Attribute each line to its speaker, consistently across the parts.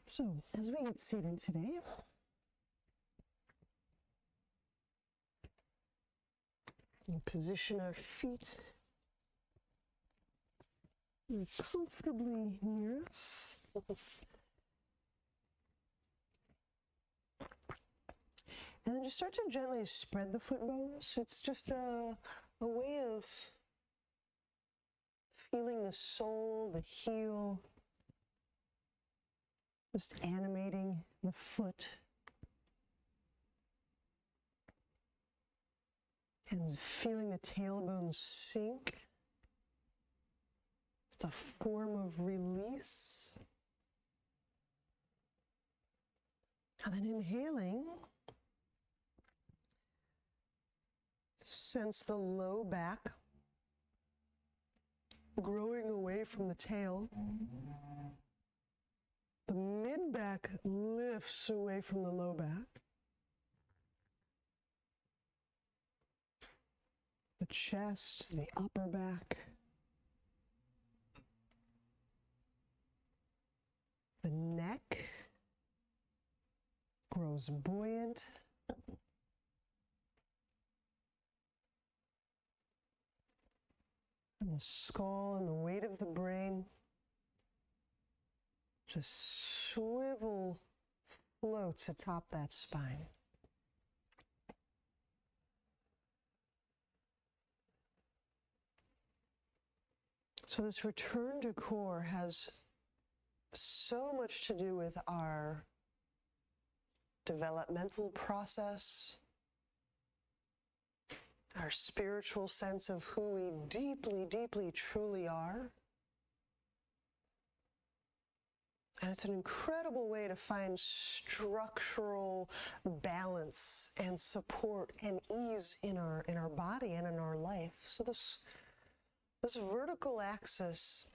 Speaker 1: So, as we get seated today, we position our feet comfortably near us. And then just start to gently spread the foot bones. It's just a way of feeling the sole, the heel, just animating the foot. And feeling the tailbone sink. It's a form of release. And then inhaling, sense the low back growing away from the tail. The mid-back lifts away from the low back. The chest, the upper back. The neck grows buoyant. And the skull and the weight of the brain just swivel, floats atop that spine. So this return to core has so much to do with our developmental process, our spiritual sense of who we deeply, deeply, truly are. And it's an incredible way to find structural balance and support and ease in our body and in our life. So this vertical axis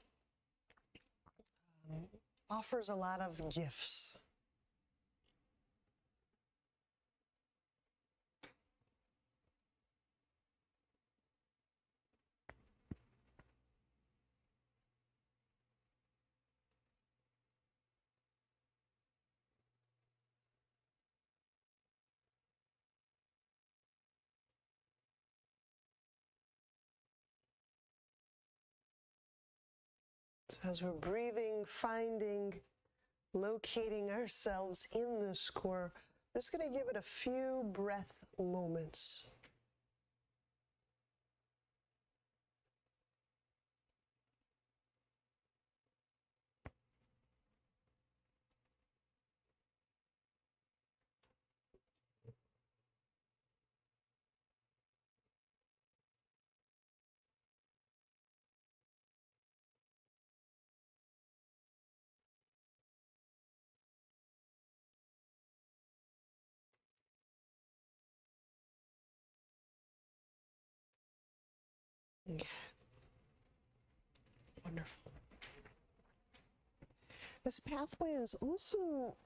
Speaker 1: offers a lot of gifts. So as we're breathing, finding, locating ourselves in this core, we're just going to give it a few breath moments. Wonderful. This pathway is also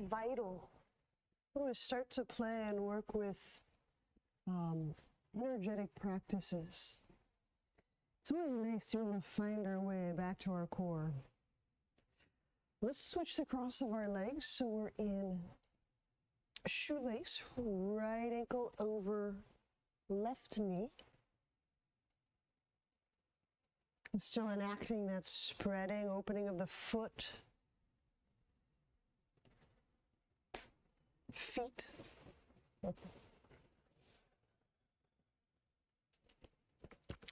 Speaker 1: vital when we start to play and work with energetic practices. It's always nice to be able to find our way back to our core. Let's switch the cross of our legs so we're in shoelace, right ankle over left knee. And still enacting that spreading, opening of the foot, feet.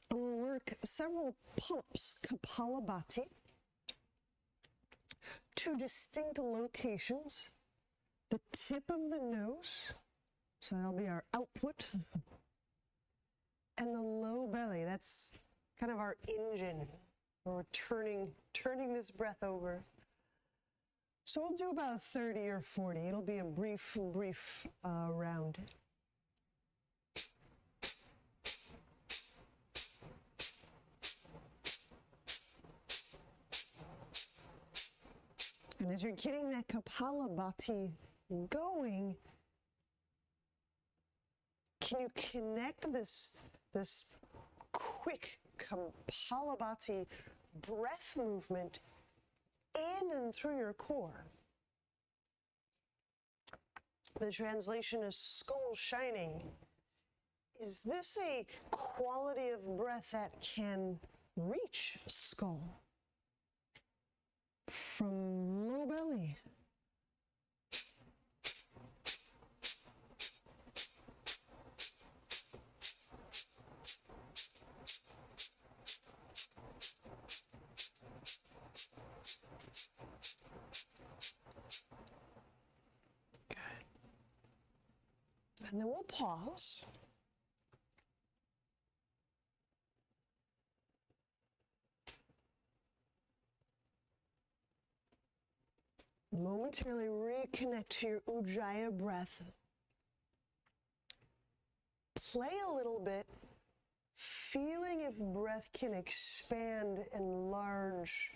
Speaker 1: We'll work several pumps, Kapalabhati, two distinct locations. The tip of the nose, so that'll be our output, and the low belly, that's kind of our engine, where we're turning this breath over. So we'll do about 30 or 40. It'll be a brief round. And as you're getting that Kapalabhati going, can you connect this quick Kapalabhati breath movement in and through your core. The translation is skull shining. Is this a quality of breath that can reach skull? From low belly. Good. And then we'll pause. Momentarily reconnect to your Ujjayi breath. Play a little bit, feeling if breath can expand, enlarge,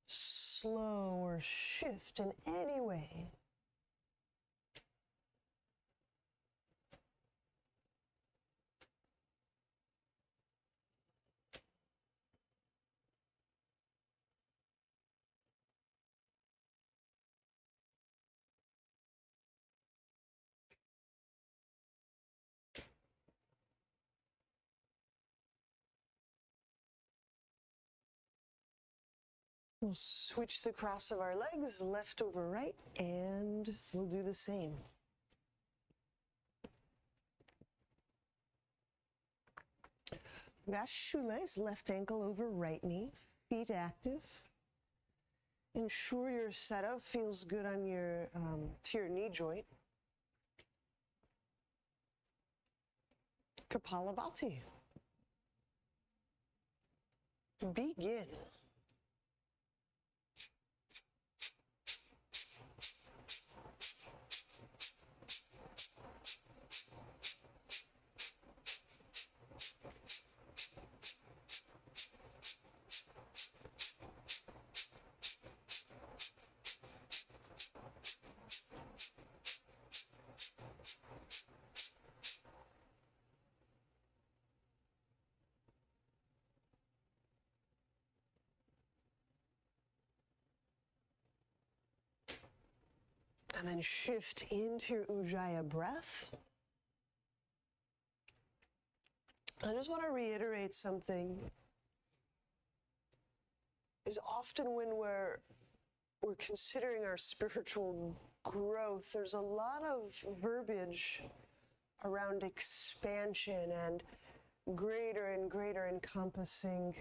Speaker 1: slow, or shift in any way. We'll switch the cross of our legs, left over right, and we'll do the same. That's shoelace, left ankle over right knee, feet active. Ensure your setup feels good on your to your knee joint. Kapalabhati. Begin. And then shift into your Ujjayi breath. I just want to reiterate something. Is often when we're considering our spiritual growth, there's a lot of verbiage around expansion and greater and greater encompassing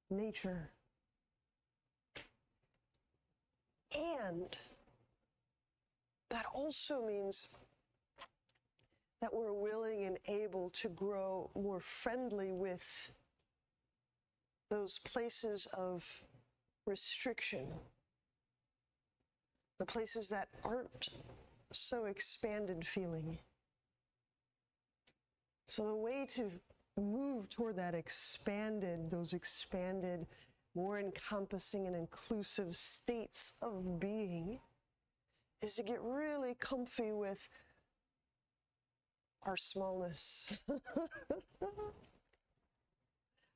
Speaker 1: nature. And that also means that we're willing and able to grow more friendly with those places of restriction, the places that aren't so expanded feeling. So the way to move toward that expanded, those expanded, more encompassing and inclusive states of being is to get really comfy with our smallness,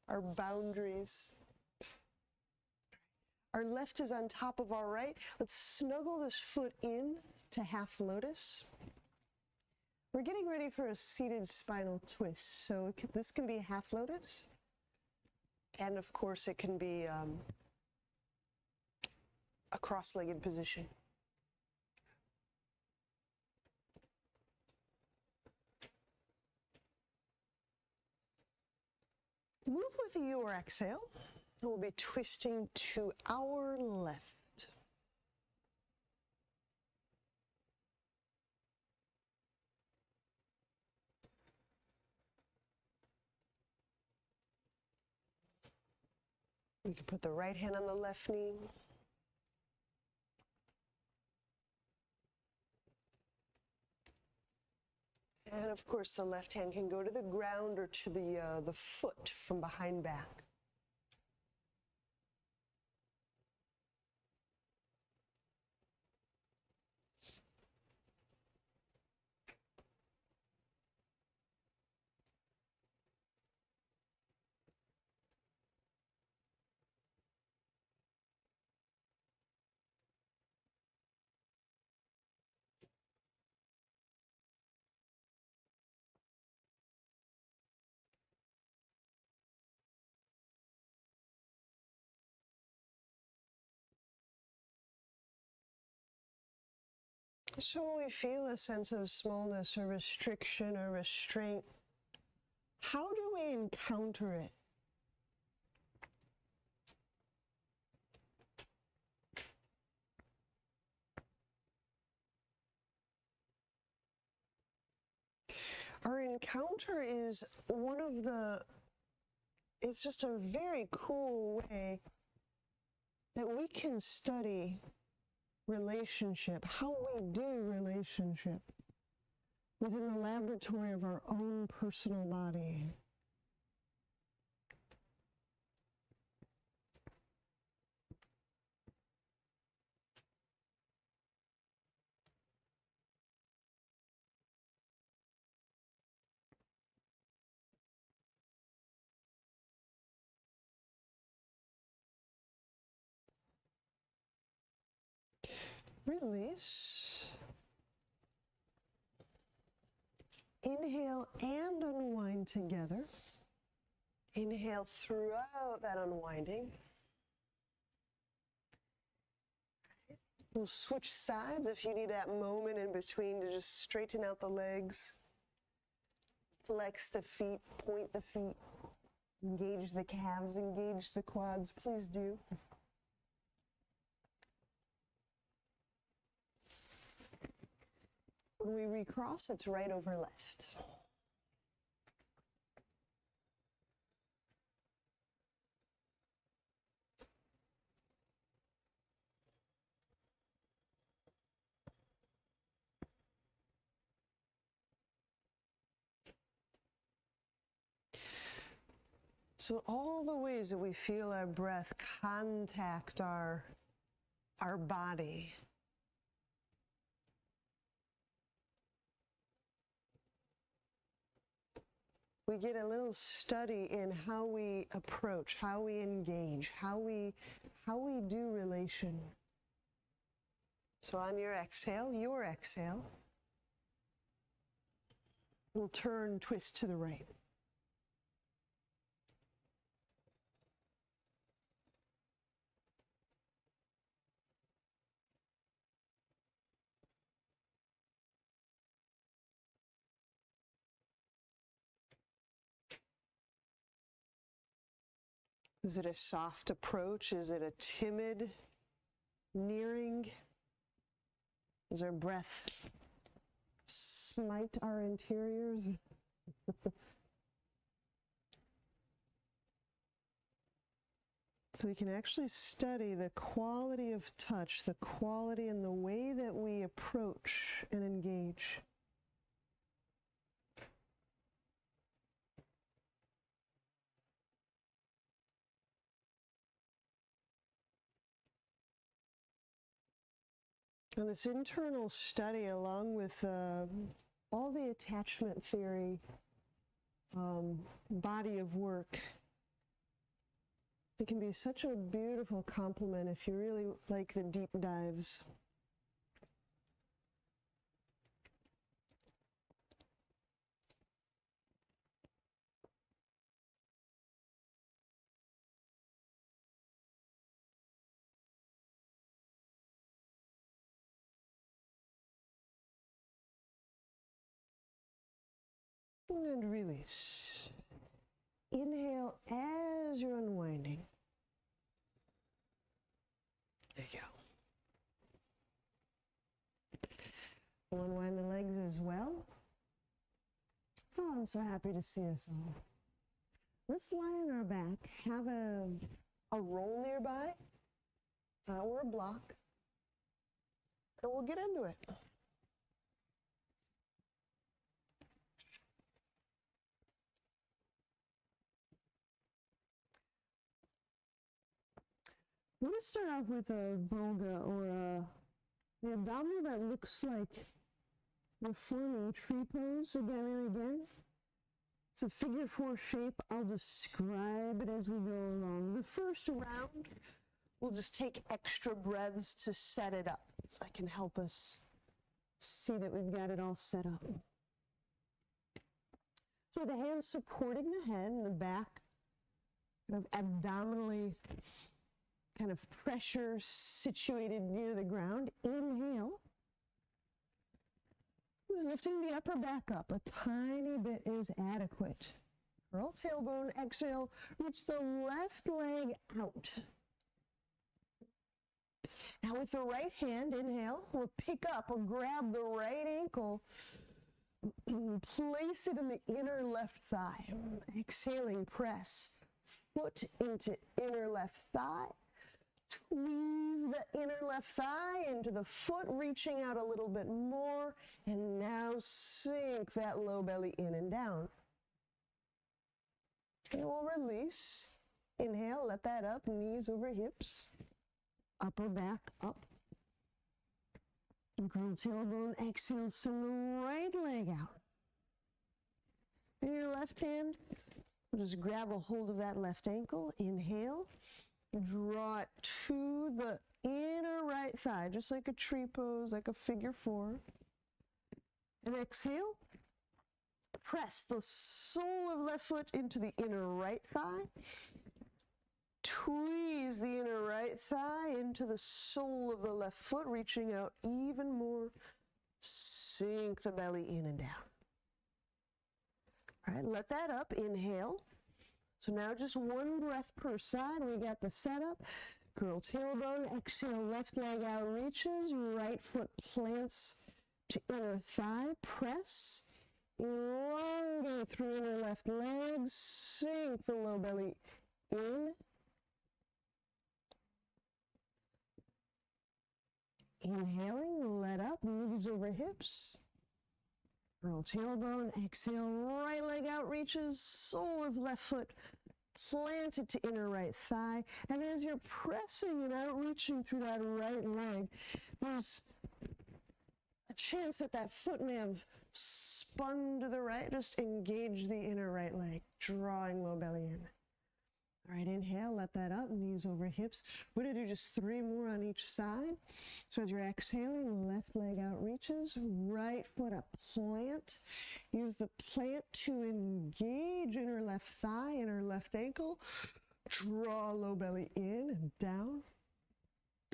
Speaker 1: our boundaries. Our left is on top of our right. Let's snuggle this foot in to half lotus. We're getting ready for a seated spinal twist. So this can be half lotus. And of course, it can be a cross-legged position. Move with your exhale. We'll be twisting to our left. We can put the right hand on the left knee. And of course, the left hand can go to the ground or to the foot from behind back. So when we feel a sense of smallness or restriction or restraint, how do we encounter it? Our encounter is it's just a very cool way that we can study relationship, how we do relationship within the laboratory of our own personal body. Release. Inhale and unwind together. Inhale throughout that unwinding. We'll switch sides if you need that moment in between to just straighten out the legs. Flex the feet, point the feet, engage the calves, engage the quads. Please do. When we recross, it's right over left. So all the ways that we feel our breath contact our body. We get a little study in how we approach, how we engage, how we do relation. So on your exhale, we'll turn, twist to the right. Is it a soft approach? Is it a timid nearing? Does our breath smite our interiors? So we can actually study the quality of touch, the quality and the way that we approach and engage. And this internal study, along with all the attachment theory body of work, it can be such a beautiful complement if you really like the deep dives. And release. Inhale as you're unwinding. There you go. We'll unwind the legs as well. Oh, I'm so happy to see us all. Let's lie on our back. Have a roll nearby or a block. And we'll get into it. We're going to start off with a boga or the abdominal that looks like we're forming tree pose again and again. It's a figure 4 shape. I'll describe it as we go along. The first round, we'll just take extra breaths to set it up so I can help us see that we've got it all set up. So the hands supporting the head and the back, kind of abdominally, kind of pressure situated near the ground. Inhale. Lifting the upper back up a tiny bit is adequate. Curl tailbone, exhale, reach the left leg out. Now with the right hand, inhale, we'll pick up or grab the right ankle, place it in the inner left thigh. Exhaling, press foot into inner left thigh. Squeeze the inner left thigh into the foot, reaching out a little bit more, and now sink that low belly in and down. And we'll release. Inhale, let that up, knees over hips, upper back up. And curl tailbone, exhale, send the right leg out. In your left hand, just grab a hold of that left ankle, inhale. Draw it to the inner right thigh, just like a tree pose, like a figure four. And exhale. Press the sole of left foot into the inner right thigh. Tweeze the inner right thigh into the sole of the left foot, reaching out even more. Sink the belly in and down. All right, let that up. Inhale. So now just one breath per side. We got the setup. Curl tailbone, exhale, left leg out reaches, right foot plants to inner thigh, press, elongate through inner left leg, sink the low belly in. Inhaling, let up, knees over hips. Curl tailbone, exhale, right leg out reaches, sole of left foot planted to inner right thigh. And as you're pressing and out reaching through that right leg, there's a chance that that foot may have spun to the right. Just engage the inner right leg, drawing low belly in. All right, inhale, let that up, knees over hips. We're gonna do just 3 more on each side. So as you're exhaling, left leg out reaches, right foot up, plant. Use the plant to engage inner left thigh, inner left ankle. Draw low belly in and down.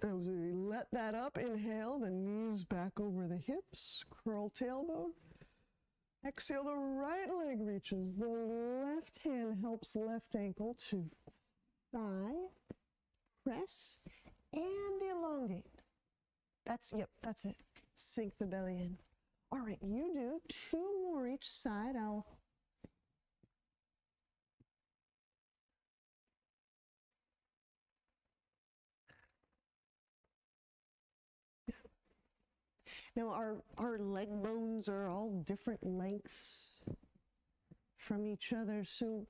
Speaker 1: As we let that up, inhale, the knees back over the hips, curl tailbone. Exhale, the right leg reaches, the left hand helps left ankle to thigh, press, and elongate. That's it. Sink the belly in. All right, you do 2 more each side. Now our leg bones are all different lengths from each other, so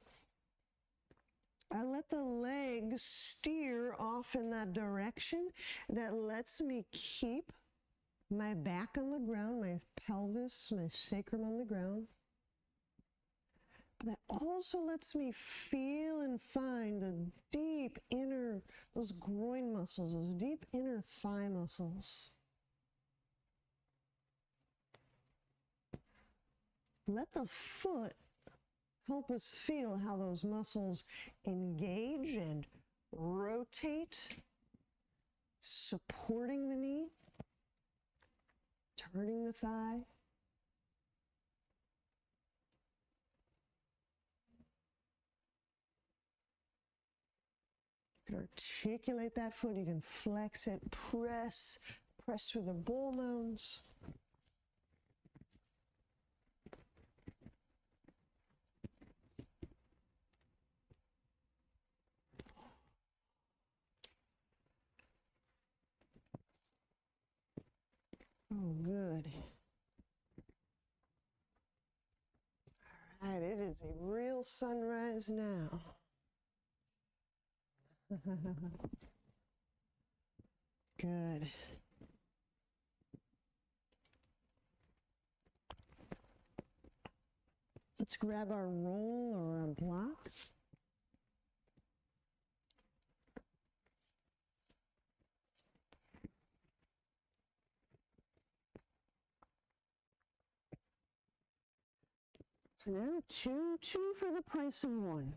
Speaker 1: I let the leg steer off in that direction. That lets me keep my back on the ground, my pelvis, my sacrum on the ground. But that also lets me feel and find the deep inner, those groin muscles, those deep inner thigh muscles. Let the foot help us feel how those muscles engage and rotate, supporting the knee, turning the thigh. You can articulate that foot, you can flex it, press through the ball mounds. Oh, good. All right, it is a real sunrise now. Good. Let's grab our roll or our block. So now two for the price of 1.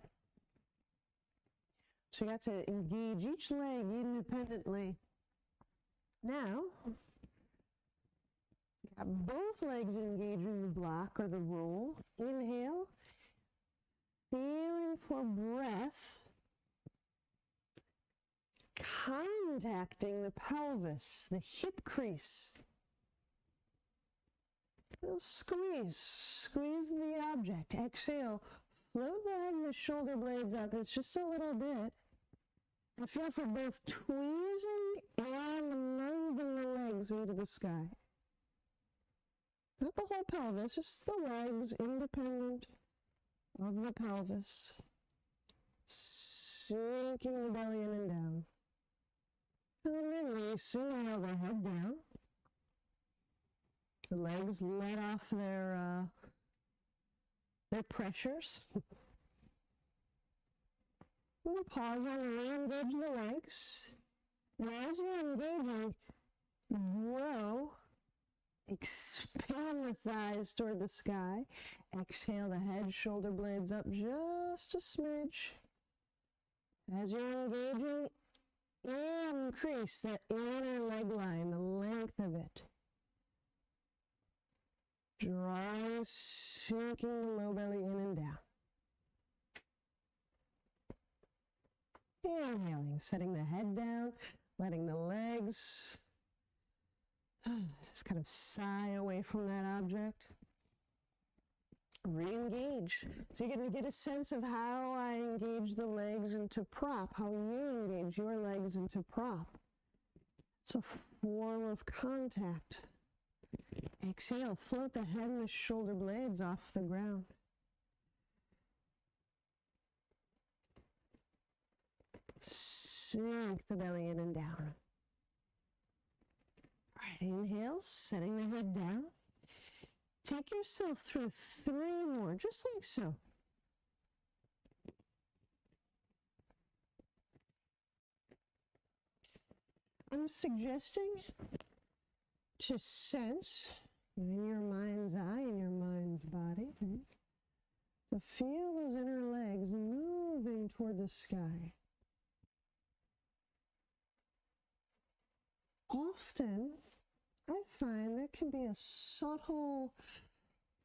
Speaker 1: So you got to engage each leg independently. Now, Both legs engaging the block or the roll. Inhale, feeling for breath, contacting the pelvis, the hip crease. Squeeze the object. Exhale, float the head and the shoulder blades up. It's just a little bit. I feel for both tweezing and moving the legs into the sky. Not the whole pelvis, just the legs independent of the pelvis. Sinking the belly in and down. And then releasing, nail the head down. The legs let off their pressures. We'll pause and re-engage the legs. And as you're engaging, grow. Expand the thighs toward the sky. Exhale the head, shoulder blades up just a smidge. As you're engaging, increase that inner leg line, the length of it. Drawing, sinking the low belly in and down. Inhaling, setting the head down, letting the legs just kind of sigh away from that object. Re-engage. So you're going to get a sense of how I engage the legs into prop, how you engage your legs into prop. It's a form of contact. Exhale, float the head and the shoulder blades off the ground. Sink the belly in and down. All right, inhale, setting the head down. Take yourself through 3 more, just like so. I'm suggesting to sense in your mind's eye, in your mind's body, to feel those inner legs moving toward the sky. Often, I find there can be a subtle,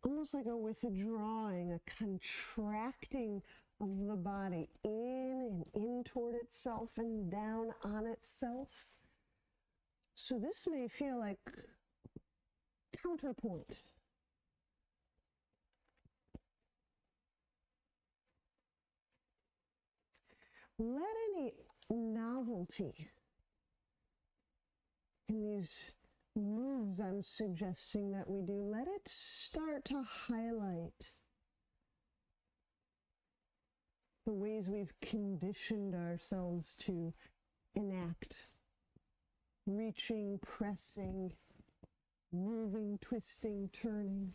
Speaker 1: almost like a withdrawing, a contracting of the body in and in toward itself and down on itself. So this may feel like counterpoint. Let any novelty in these moves I'm suggesting that we do, let it start to highlight the ways we've conditioned ourselves to enact. Reaching, pressing, moving, twisting, turning.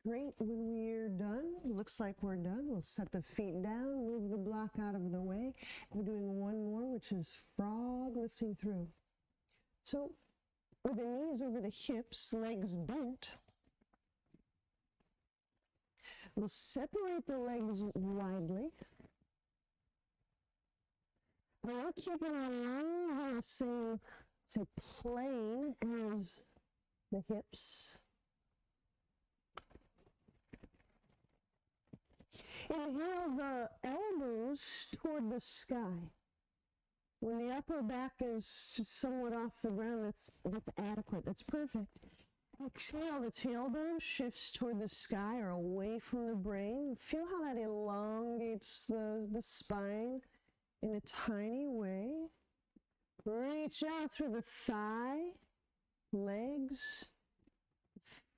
Speaker 1: Great, when we're done, looks like we're done, we'll set the feet down, move the block out of the way. We're doing one more, which is frog lifting through. So, with the knees over the hips, legs bent, we'll separate the legs widely. And I'll keep it on the same plane as the hips. Inhale the elbows toward the sky. When the upper back is just somewhat off the ground, that's adequate, that's perfect. Exhale, the tailbone shifts toward the sky or away from the brain. Feel how that elongates the spine in a tiny way. Reach out through the thigh, legs.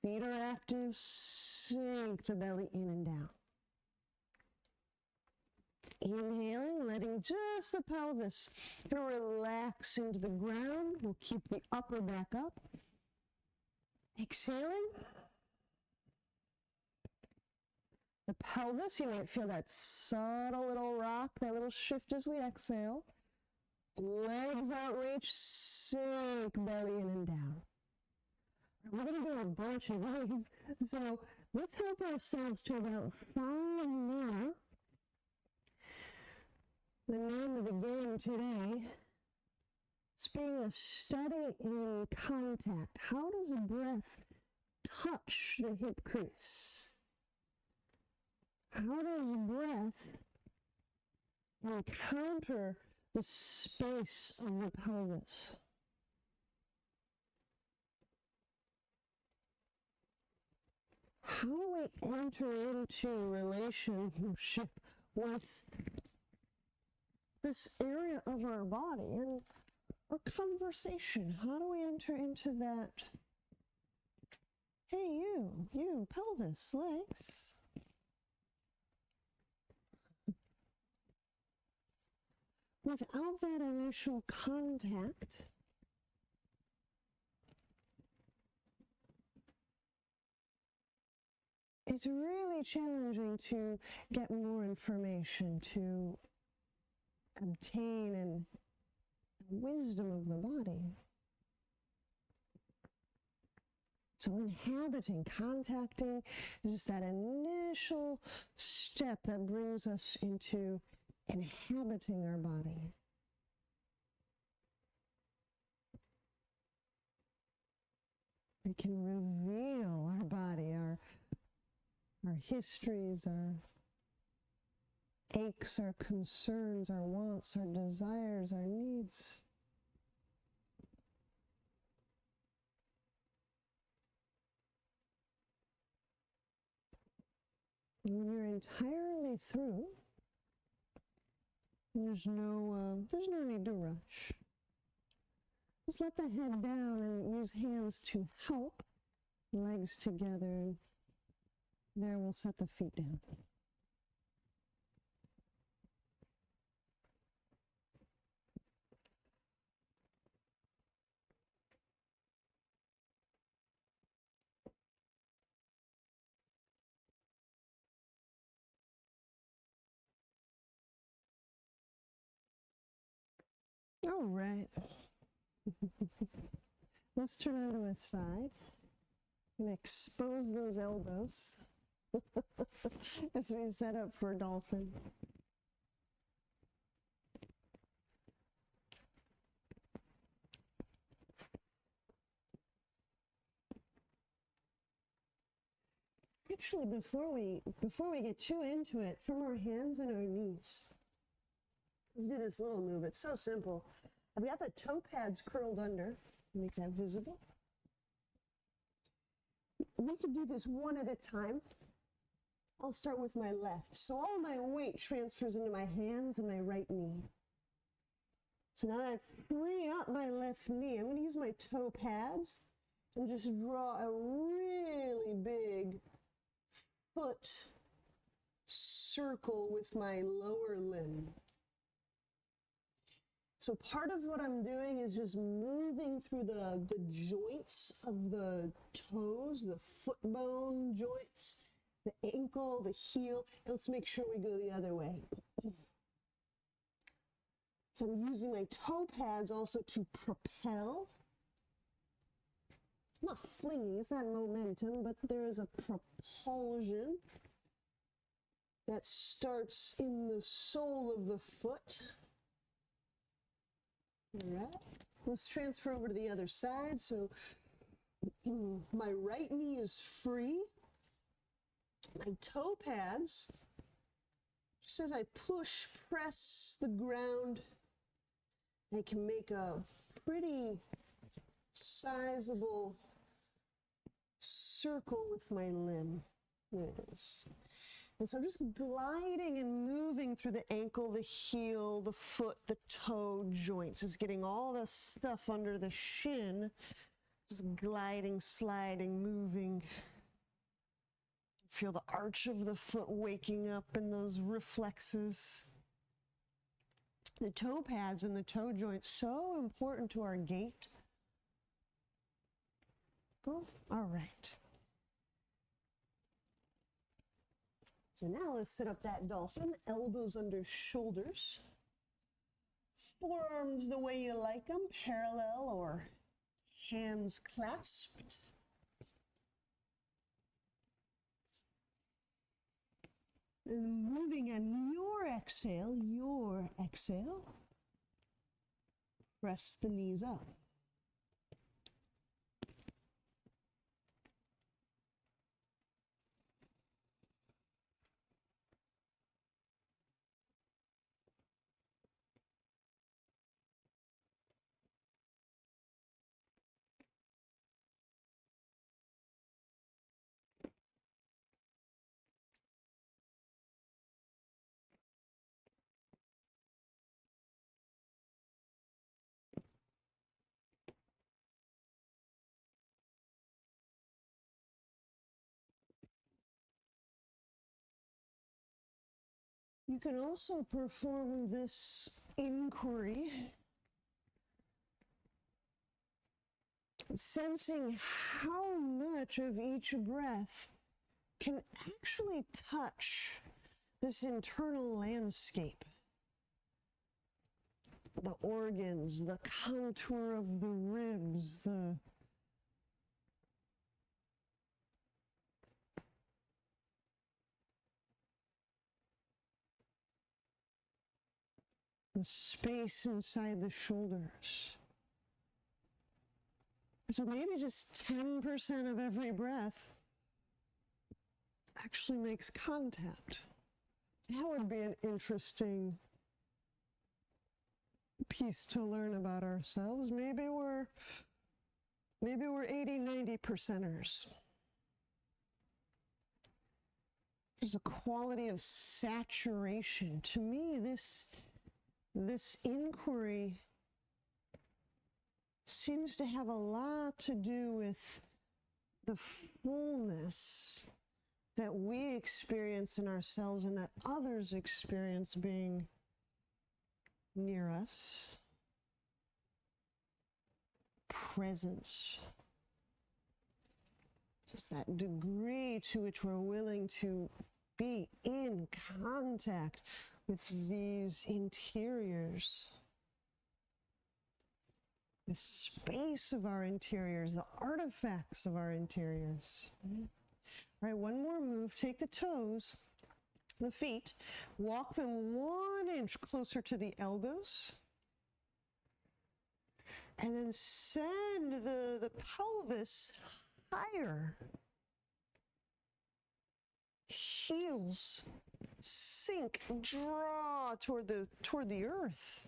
Speaker 1: Feet are active, sink the belly in and down. Inhaling, letting just the pelvis kind of relax into the ground. We'll keep the upper back up. Exhaling. The pelvis, you might feel that subtle little rock, that little shift as we exhale. Legs out, reach, sink belly in and down. We're going to do a bunch of these, so let's help ourselves to about 5 more. The name of the game today is being a study in contact. How does a breath touch the hip crease? How does breath encounter the space of the pelvis? How do we enter into relationship with this area of our body and our conversation? How do we enter into that? Hey, you, pelvis, legs. Without that initial contact, it's really challenging to get more information, to obtain and wisdom of the body. So inhabiting, contacting is just that initial step that brings us into inhabiting our body. We can reveal our body, our histories, our aches, our concerns, our wants, our desires, our needs. When you're entirely through, there's no need to rush. Just let the head down and use hands to help, legs together. There, we'll set the feet down. All right. Let's turn onto a side and expose those elbows as we set up for dolphin. Actually, before we get too into it, from our hands and our knees, let's do this little move. It's so simple. We have the toe pads curled under. Make that visible. We can do this one at a time. I'll start with my left. So all my weight transfers into my hands and my right knee. So now that I free up my left knee, I'm going to use my toe pads and just draw a really big foot circle with my lower limb. So part of what I'm doing is just moving through the joints of the toes, the foot bone joints, the ankle, the heel. And let's make sure we go the other way. So I'm using my toe pads also to propel. Not flinging, it's not momentum, but there is a propulsion that starts in the sole of the foot. All right, let's transfer over to the other side. So my right knee is free. My toe pads, just as I push, press the ground, I can make a pretty sizable circle with my limb. There it is. And so I'm just gliding and moving through the ankle, the heel, the foot, the toe joints. Just getting all the stuff under the shin. Just gliding, sliding, moving. Feel the arch of the foot waking up in those reflexes. The toe pads and the toe joints, so important to our gait. Oh, all right. So now let's set up that dolphin, elbows under shoulders. Forearms the way you like them, parallel or hands clasped. And moving on your exhale, press the knees up. You can also perform this inquiry, sensing how much of each breath can actually touch this internal landscape. The organs, the contour of the ribs, the space inside the shoulders. So maybe just 10% of every breath actually makes contact. That would be an interesting piece to learn about ourselves. Maybe we're 80-90%ers. There's a quality of saturation. To me, this inquiry seems to have a lot to do with the fullness that we experience in ourselves and that others experience being near us. Presence. Just that degree to which we're willing to be in contact with these interiors. The space of our interiors, the artifacts of our interiors. All right, one more move. Take the toes, the feet, walk them 1 inch closer to the elbows, and then send the pelvis higher. Heels sink, draw toward the earth,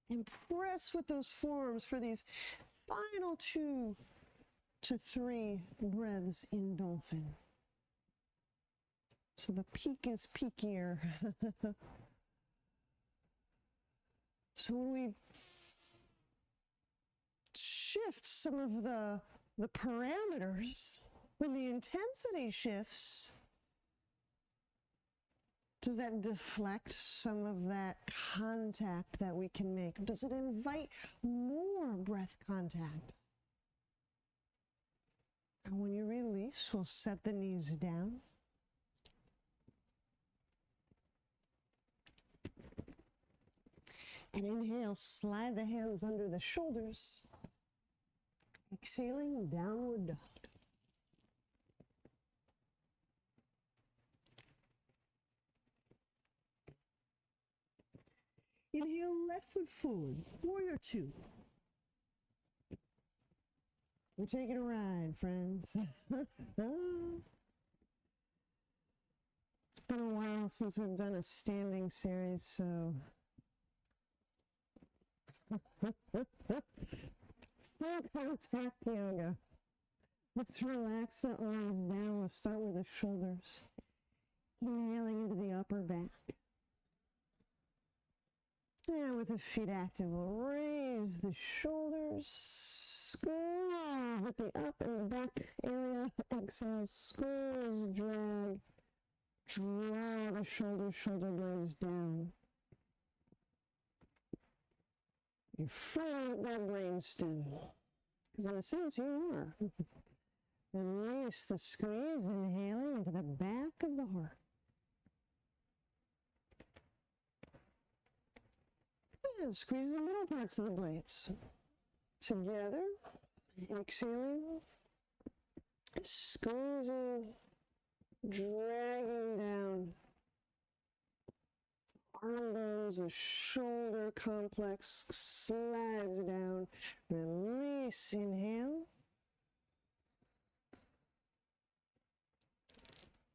Speaker 1: and press with those forearms for these final 2 to 3 breaths in dolphin. So the peak is peakier. So when we shift some of the parameters, when the intensity shifts, does that deflect some of that contact that we can make? Does it invite more breath contact? And when you release, we'll set the knees down. And inhale, slide the hands under the shoulders. Exhaling, downward dog. Inhale, left foot forward, warrior 2. We're taking a ride, friends. It's been a while since we've done a standing series, so. Full contact yoga. Let's relax the arms down. We'll start with the shoulders. Inhaling into the upper back. And with the feet active, we'll raise the shoulders, squeeze at the up and the back area. Exhale, squeeze, drag, draw the shoulder blades down. You're firing up that brainstem. Because in a sense, you are. Release the squeeze, inhaling into the back of the heart. And squeeze the middle parts of the blades. Together. Exhaling. Squeezing. Dragging down. Arm bones, the shoulder complex slides down. Release, inhale.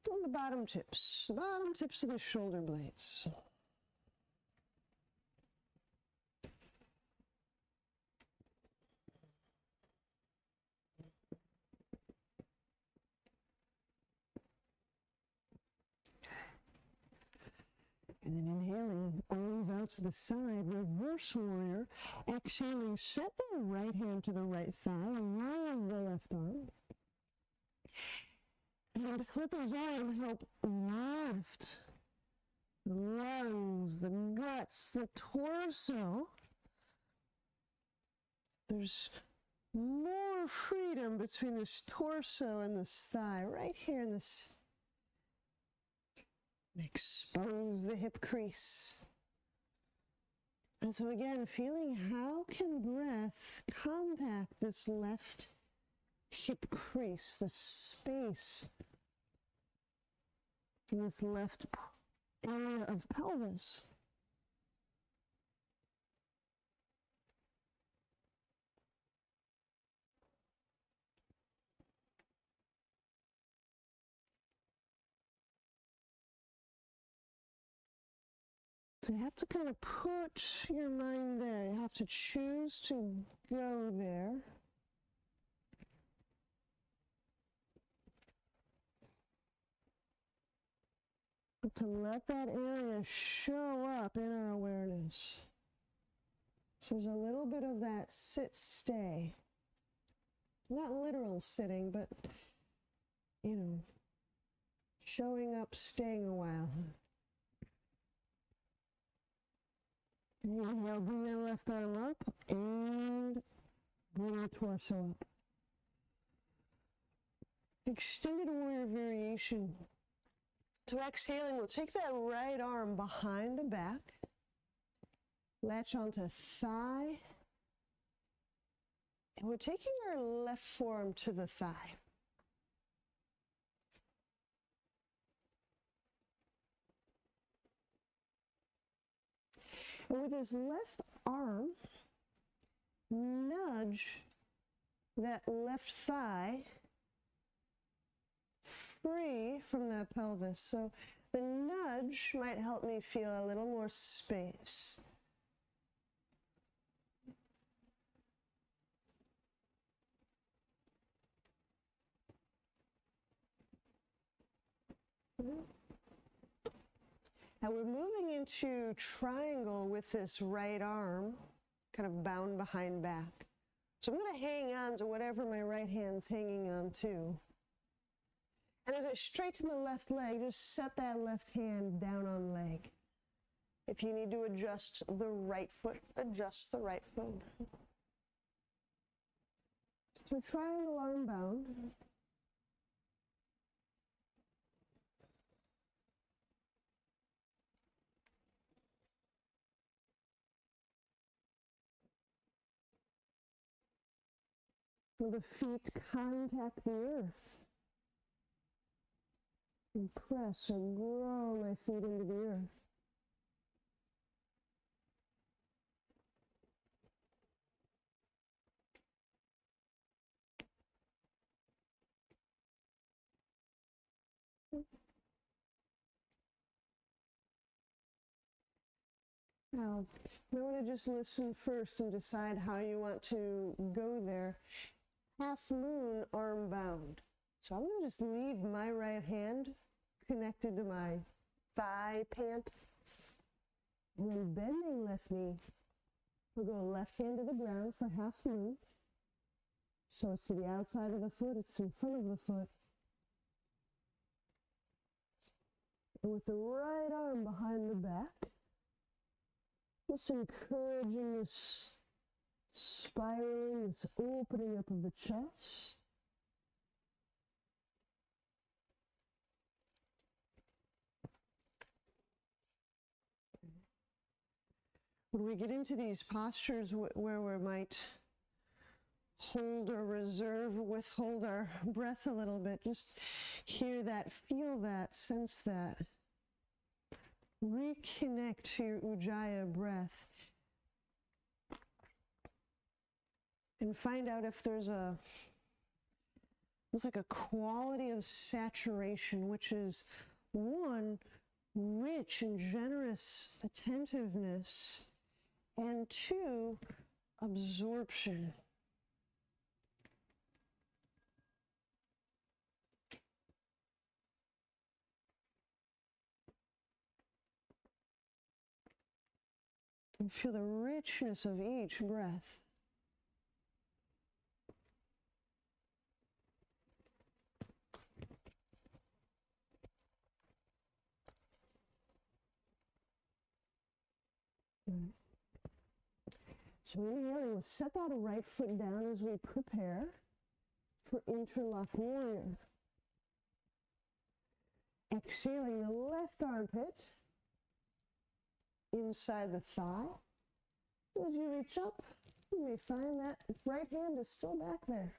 Speaker 1: And the bottom tips of the shoulder blades. And then inhaling, arms out to the side, reverse warrior. Exhaling, set the right hand to the right thigh, raise the left arm. And let those arms help lift the lungs, the guts, the torso. There's more freedom between this torso and this thigh, right here in this. Expose the hip crease. And so again, feeling how can breath contact this left hip crease, the space in this left area of pelvis. So you have to kind of put your mind there. You have to choose to go there. But to let that area show up in our awareness. So there's a little bit of that sit-stay. Not literal sitting, but, you know, showing up, staying a while. Inhale, bring that left arm up and bring the torso up. Extended warrior variation. So exhaling, we'll take that right arm behind the back, latch onto thigh, and we're taking our left forearm to the thigh. And with his left arm, nudge that left thigh free from the pelvis. So the nudge might help me feel a little more space. Now we're moving into triangle with this right arm, kind of bound behind back. So I'm going to hang on to whatever my right hand's hanging on to. And as I straighten the left leg, just set that left hand down on leg. If you need to adjust the right foot, adjust the right foot. So triangle arm bound. Will the feet contact the earth? And press or grow my feet into the earth. Now, you want to just listen first and decide how you want to go there. Half moon, arm bound. So I'm going to just leave my right hand connected to my thigh pant. And then bending left knee. We'll go left hand to the ground for half moon. So it's to the outside of the foot, it's in front of the foot. And with the right arm behind the back, just encouraging this spiraling, this opening up of the chest. When we get into these postures where we might hold or reserve, withhold our breath a little bit, just hear that, feel that, sense that. Reconnect to your Ujjayi breath and find out if there's it's like a quality of saturation, which is one, rich and generous attentiveness, and two, absorption. And feel the richness of each breath. So inhaling, we'll set that right foot down as we prepare for interlock warrior. Exhaling, the left armpit inside the thigh. As you reach up, you may find that right hand is still back there.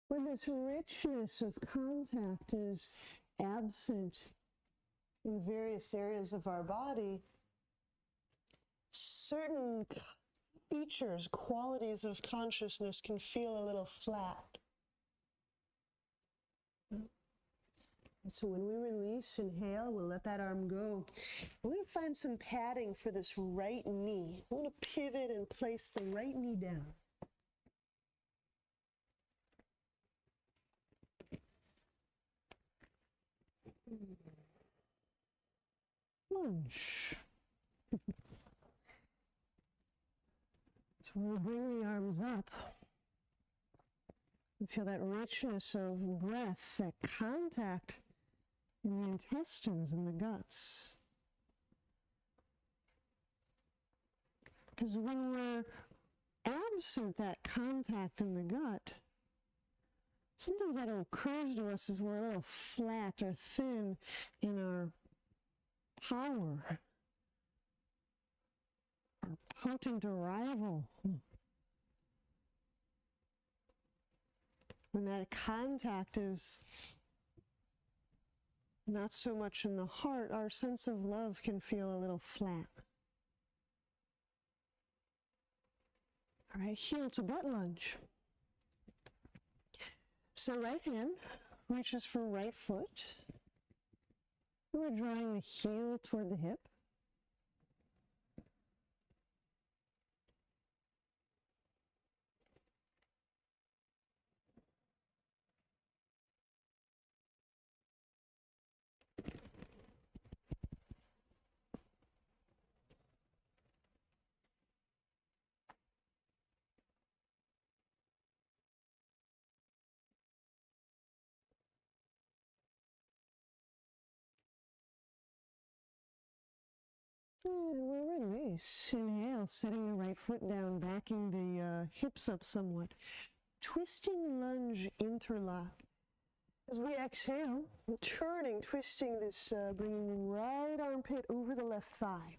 Speaker 1: When this richness of contact is absent in various areas of our body, certain features, qualities of consciousness can feel a little flat. And so when we release, inhale, we'll let that arm go. We're going to find some padding for this right knee. We're going to pivot and place the right knee down. Lunge. So we'll bring the arms up and feel that richness of breath, that contact in the intestines and the guts. Because when we're absent that contact in the gut, sometimes that occurs to us as we're a little flat or thin in our power, our potent arrival. When that contact is not so much in the heart, our sense of love can feel a little flat. All right, heel to butt lunge. So right hand reaches for right foot. We're drawing the heel toward the hip. And we'll release. Inhale, setting the right foot down, backing the hips up somewhat. Twisting lunge interlock. As we exhale, turning, twisting this, bringing the right armpit over the left thigh.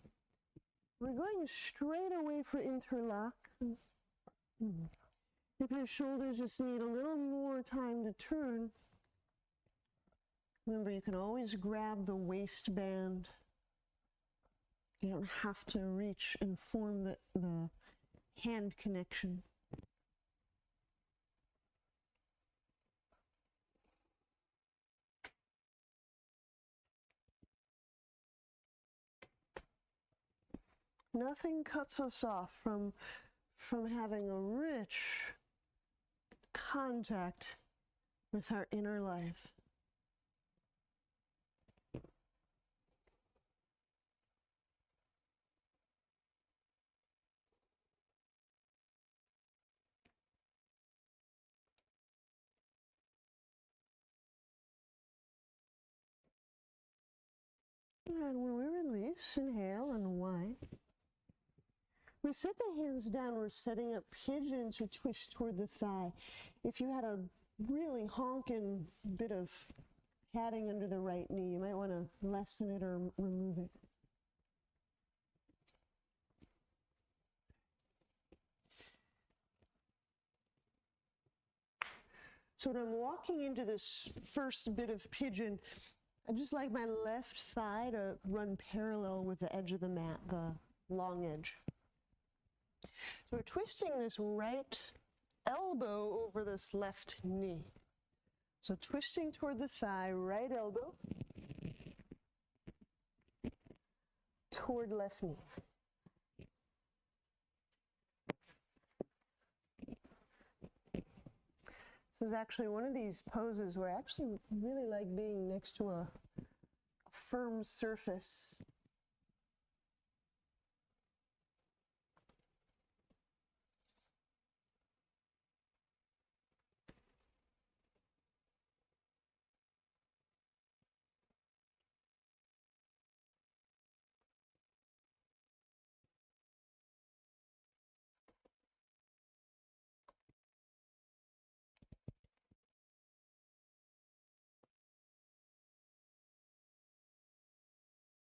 Speaker 1: We're going straight away for interlock. If your shoulders just need a little more time to turn, remember you can always grab the waistband. You don't have to reach and form the hand connection. Nothing cuts us off from having a rich contact with our inner life. And when we release, inhale, unwind. We set the hands down. We're setting up pigeon to twist toward the thigh. If you had a really honking bit of padding under the right knee, you might want to lessen it or remove it. So when I'm walking into this first bit of pigeon, I just like my left thigh to run parallel with the edge of the mat, the long edge. So we're twisting this right elbow over this left knee. So twisting toward the thigh, right elbow toward left knee. This is actually one of these poses where I actually really like being next to a firm surface.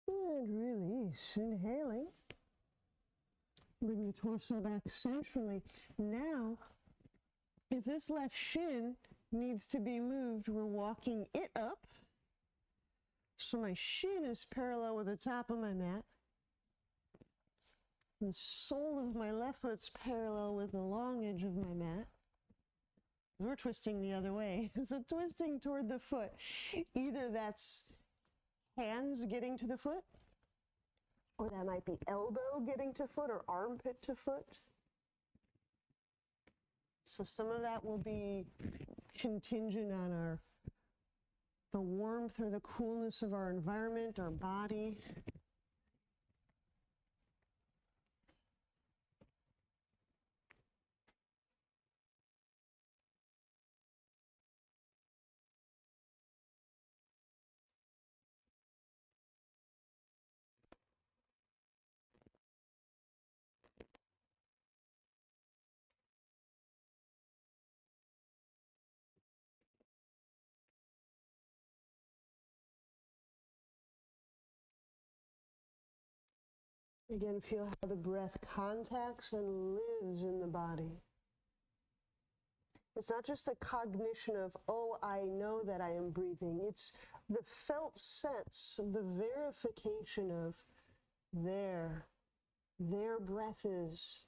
Speaker 1: And release, inhaling. Bring the torso back centrally. Now, if this left shin needs to be moved, we're walking it up. So my shin is parallel with the top of my mat. The sole of my left foot's parallel with the long edge of my mat. We're twisting the other way. So twisting toward the foot. Either that's hands getting to the foot, or that might be elbow getting to foot or armpit to foot. So some of that will be contingent on the warmth or the coolness of our environment, our body. Again, feel how the breath contacts and lives in the body. It's not just the cognition of, oh, I know that I am breathing. It's the felt sense, the verification of their breath is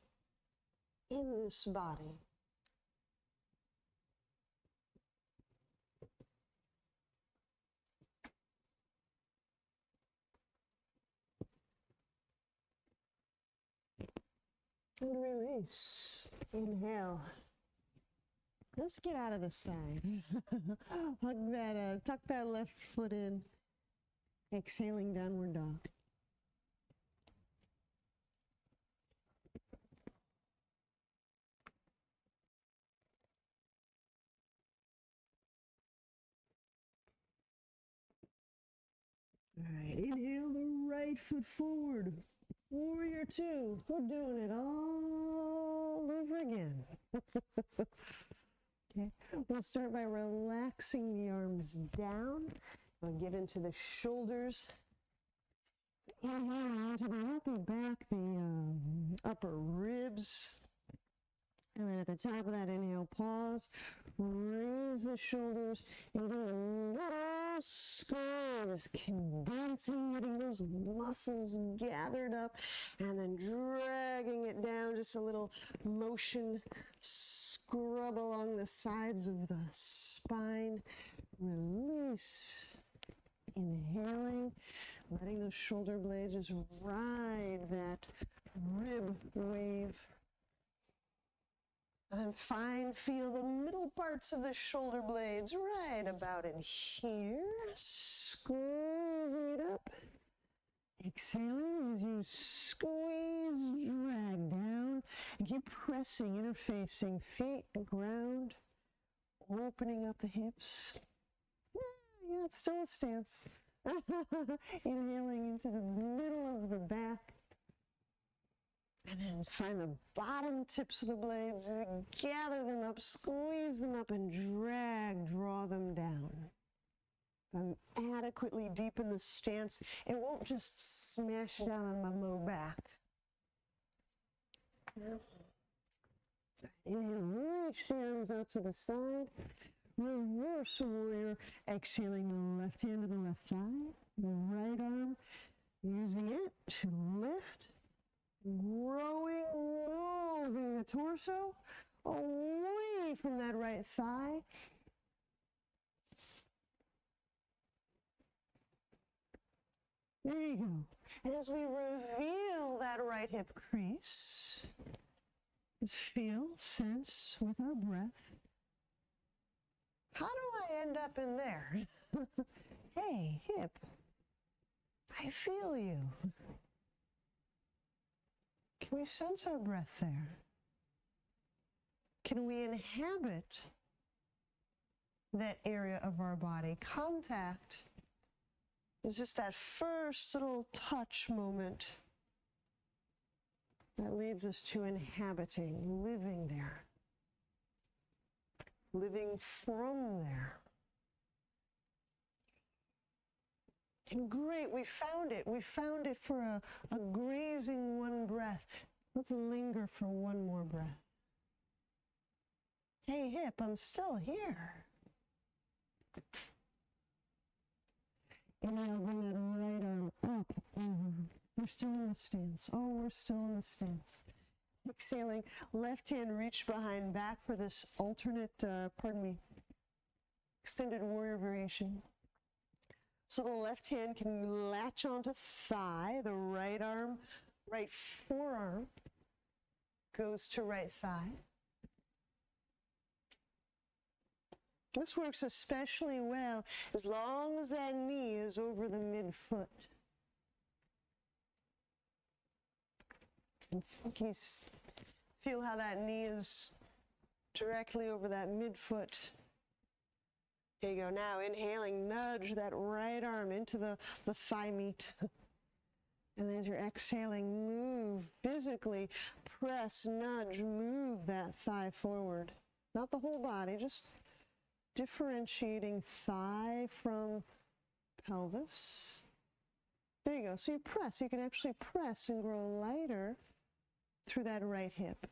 Speaker 1: in this body. And release. Inhale. Let's get out of the side. Hug that, tuck that left foot in. Exhaling, downward dog. All right, inhale the right foot forward. Warrior two. We're doing it all over again. Okay, we'll start by relaxing the arms down. We'll get into the shoulders. So inhale into the upper back, the upper ribs. And then at the top of that inhale, pause, raise the shoulders, and do a little squeeze, condensing, getting those muscles gathered up, and then dragging it down, just a little motion, scrub along the sides of the spine, release, inhaling, letting those shoulder blades just ride that rib wave. And feel the middle parts of the shoulder blades right about in here. Squeezing it up. Exhaling as you squeeze, drag down, and keep pressing, interfacing feet, ground, opening up the hips. Yeah, it's still a stance. Inhaling into the middle of the back. And then find the bottom tips of the blades, gather them up, squeeze them up, and draw them down. If I'm adequately deep in the stance, it won't just smash down on my low back. Inhale, reach the arms out to the side. Reverse warrior, exhaling the left hand to the left thigh, the right arm, using it to lift. Growing, moving the torso away from that right thigh. There you go. And as we reveal that right hip crease, just feel, sense with our breath. How do I end up in there? Hey, hip, I feel you. Can we sense our breath there? Can we inhabit that area of our body? Contact is just that first little touch moment that leads us to inhabiting, living there, living from there. And great, we found it. We found it for a grazing one breath. Let's linger for one more breath. Hey, hip, I'm still here. Inhale, bring that right arm up, over. We're still in the stance. Oh, we're still in the stance. Exhaling, left hand reach behind back for this alternate, extended warrior variation. So the left hand can latch onto thigh, the right arm, right forearm goes to right thigh. This works especially well as long as that knee is over the midfoot. Can you feel how that knee is directly over that midfoot? Here you go. Now inhaling, nudge that right arm into the thigh meat. And as you're exhaling, move physically, press, nudge, move that thigh forward. Not the whole body, just differentiating thigh from pelvis. There you go. So you press. You can actually press and grow lighter through that right hip.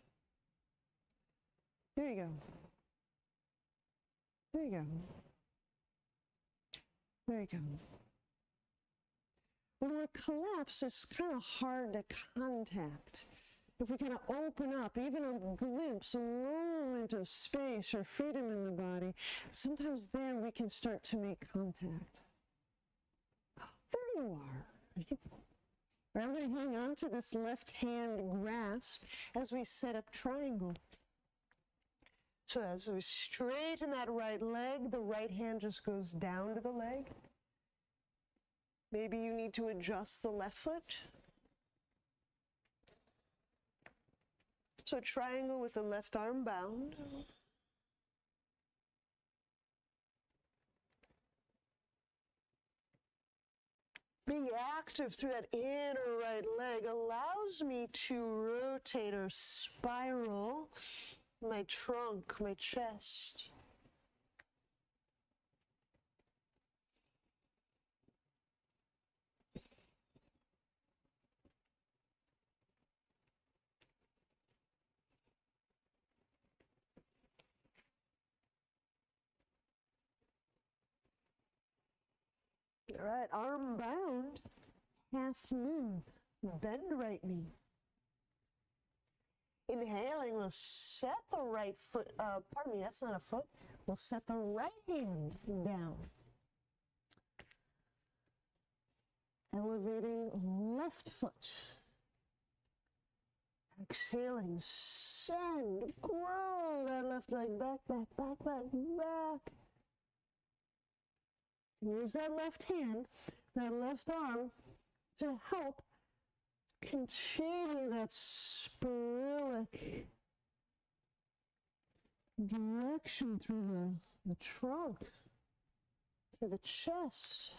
Speaker 1: There you go. There you go. There you go. When we're collapsed, it's kind of hard to contact. If we kind of open up, even a glimpse, a moment of space or freedom in the body, sometimes there we can start to make contact. There you are. I'm going to hang on to this left hand grasp as we set up triangle. So as we straighten that right leg, the right hand just goes down to the leg. Maybe you need to adjust the left foot. So triangle with the left arm bound. Being active through that inner right leg allows me to rotate or spiral my trunk, my chest. All right, arm bound, half moon, bend right knee. Inhaling, we'll set the right foot, that's not a foot. We'll set the right hand down. Elevating left foot. Exhaling, send, grow that left leg back, back, back, back, back. Use that left hand, that left arm to help continue that spiralic direction through the trunk, through the chest.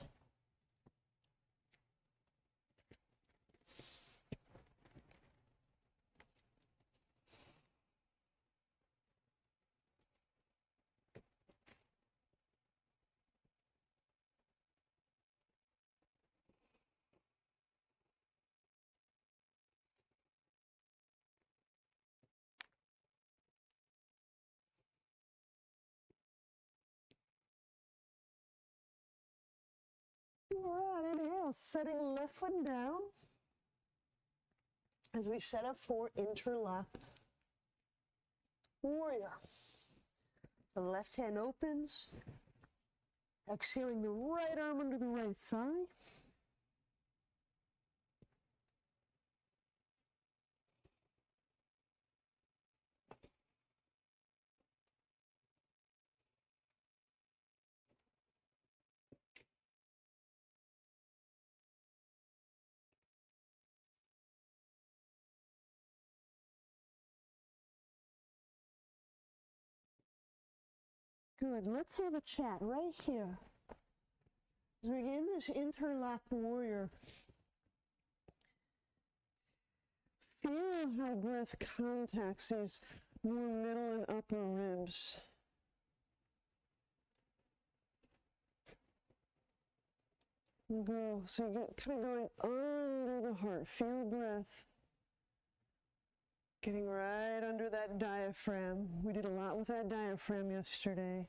Speaker 1: All right, inhale, setting left foot down as we set up for interlock warrior. The left hand opens, exhaling the right arm under the right thigh. Good, let's have a chat right here. As we begin this interlocked warrior, feel how breath contacts these more middle and upper ribs. Go, so you get kind of going under the heart, feel breath. Getting right under that diaphragm. We did a lot with that diaphragm yesterday.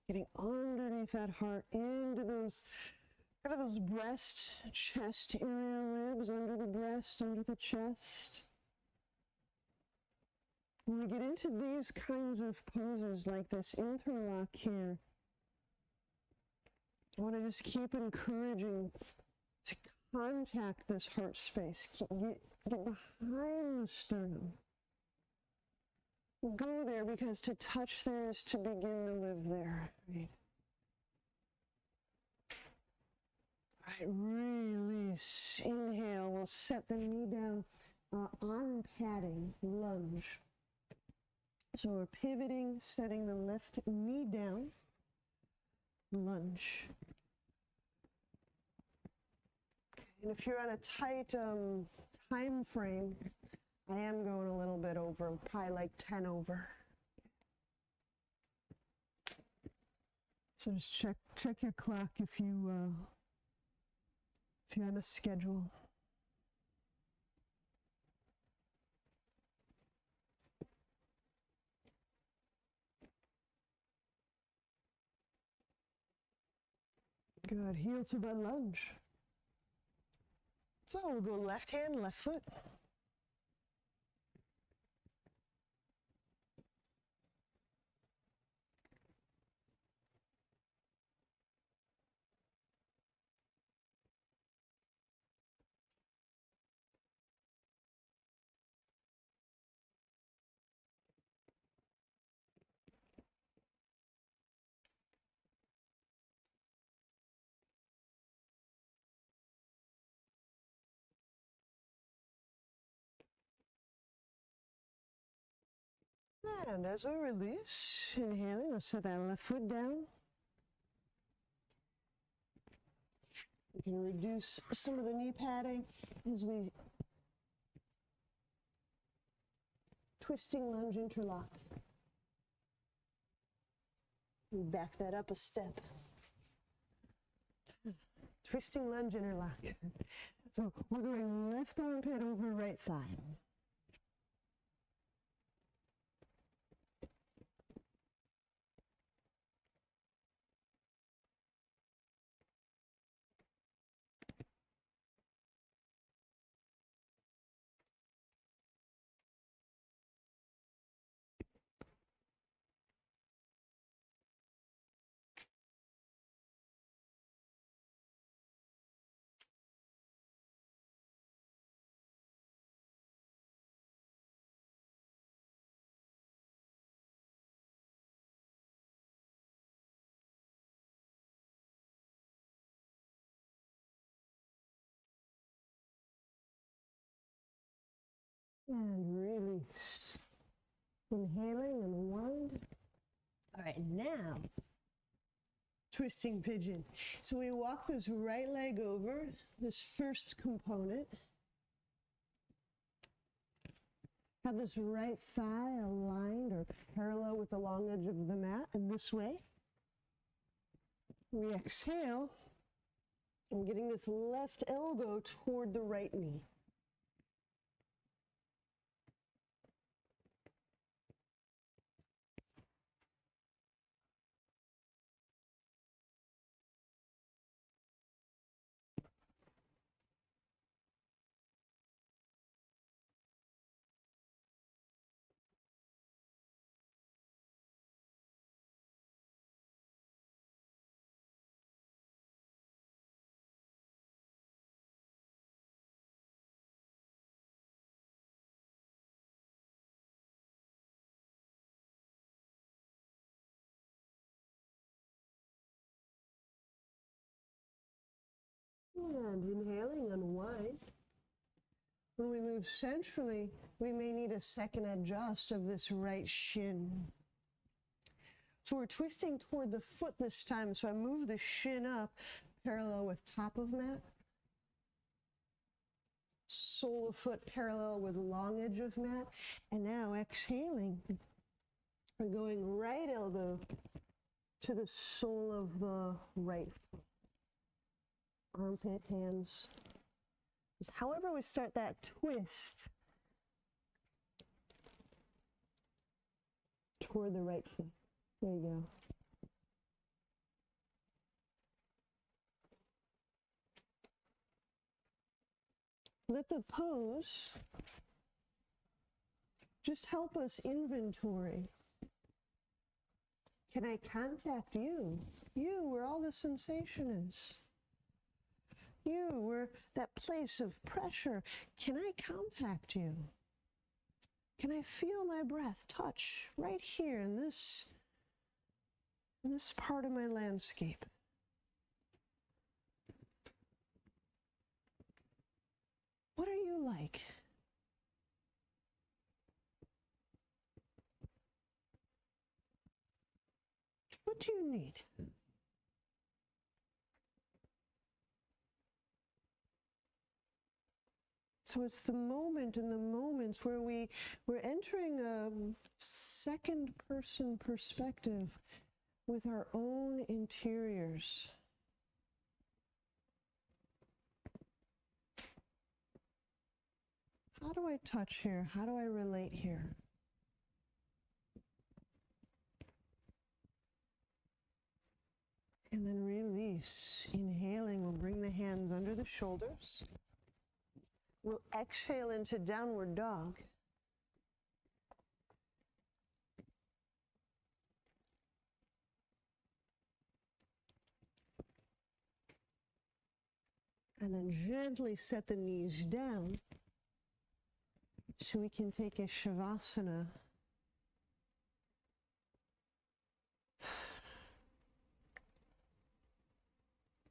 Speaker 1: Getting underneath that heart, into those, kind of those breast, chest area ribs, under the breast, under the chest. When we get into these kinds of poses like this interlock here, I want to just keep encouraging to contact this heart space. Get behind the sternum. Go there, because to touch there is to begin to live there. Right? All right, release. Inhale, we'll set the knee down on padding, lunge. So we're pivoting, setting the left knee down, lunge. And if you're on a tight time frame, I am going a little bit over, probably like 10 over. So just check your clock if you're on a schedule. Good, heel to butt lunge. So we'll go left hand, left foot. And as we release, inhaling, we'll set that left foot down. We can reduce some of the knee padding as we twisting lunge interlock. We back that up a step. Twisting lunge interlock. So we're going left armpit over right thigh. And release. Inhaling and wind. All right, now, twisting pigeon. So we walk this right leg over, this first component. Have this right thigh aligned or parallel with the long edge of the mat, and this way. We exhale, and getting this left elbow toward the right knee. And inhaling, unwind. When we move centrally, we may need a second adjust of this right shin. So we're twisting toward the foot this time, so I move the shin up, parallel with top of mat. Sole of foot parallel with long edge of mat. And now exhaling, we're going right elbow to the sole of the right foot. Armpit, hands. However we start that twist toward the right foot. There you go. Let the pose just help us inventory. Can I contact you? You, where all the sensation is. You, where that place of pressure. Can I contact you? Can I feel my breath touch right here in this part of my landscape? What are you like? What do you need? So it's the moment and the moments where we're entering a second person perspective with our own interiors. How do I touch here? How do I relate here? And then release. Inhaling, we'll bring the hands under the shoulders. We'll exhale into downward dog. And then gently set the knees down so we can take a shavasana.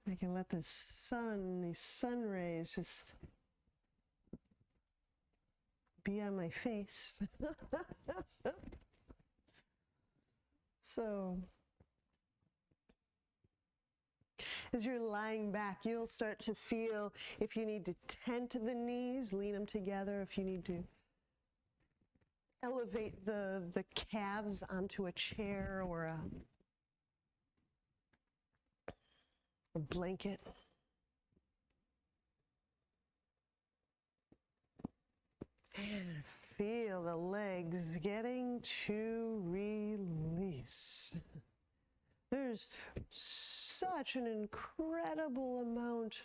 Speaker 1: I can let the sun, these sun rays just be on my face. So, as you're lying back, you'll start to feel if you need to tent the knees, lean them together. If you need to elevate the calves onto a chair or a blanket. And feel the legs getting to release. There's such an incredible amount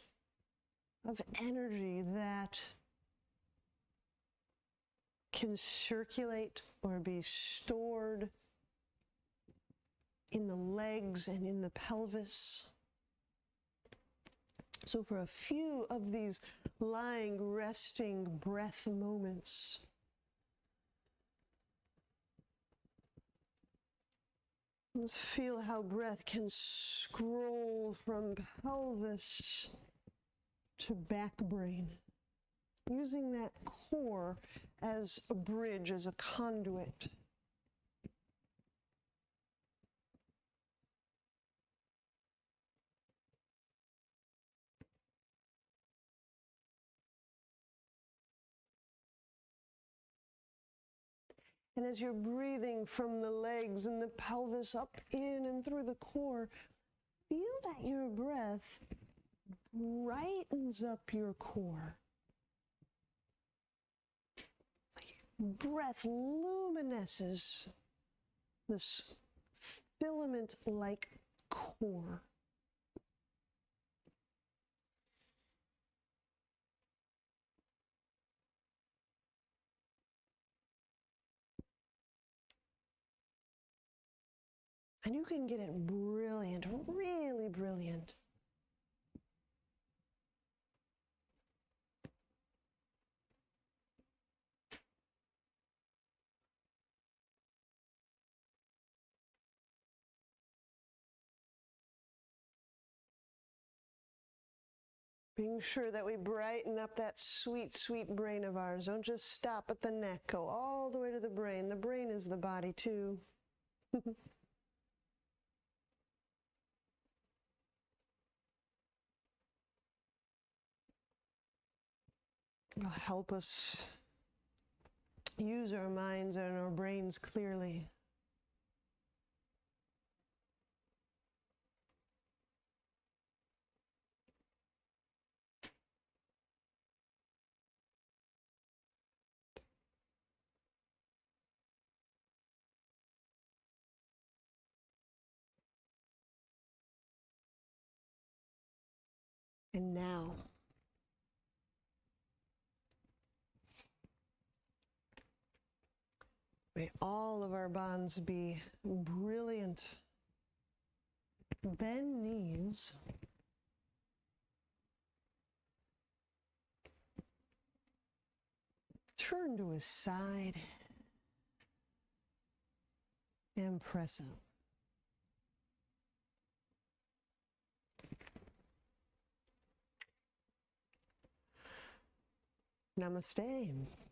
Speaker 1: of energy that can circulate or be stored in the legs and in the pelvis. So for a few of these lying, resting breath moments, let's feel how breath can scroll from pelvis to back brain. using that core as a bridge, as a conduit. And as you're breathing from the legs and the pelvis up in and through the core, feel that your breath brightens up your core. Breath luminesces this filament-like core. And you can get it brilliant, really brilliant. Being sure that we brighten up that sweet, sweet brain of ours. Don't just stop at the neck. Go all the way to the brain. The brain is the body, too. It'll help us use our minds and our brains clearly. And now, may all of our bonds be brilliant. Bend knees. Turn to his side and press up. Namaste.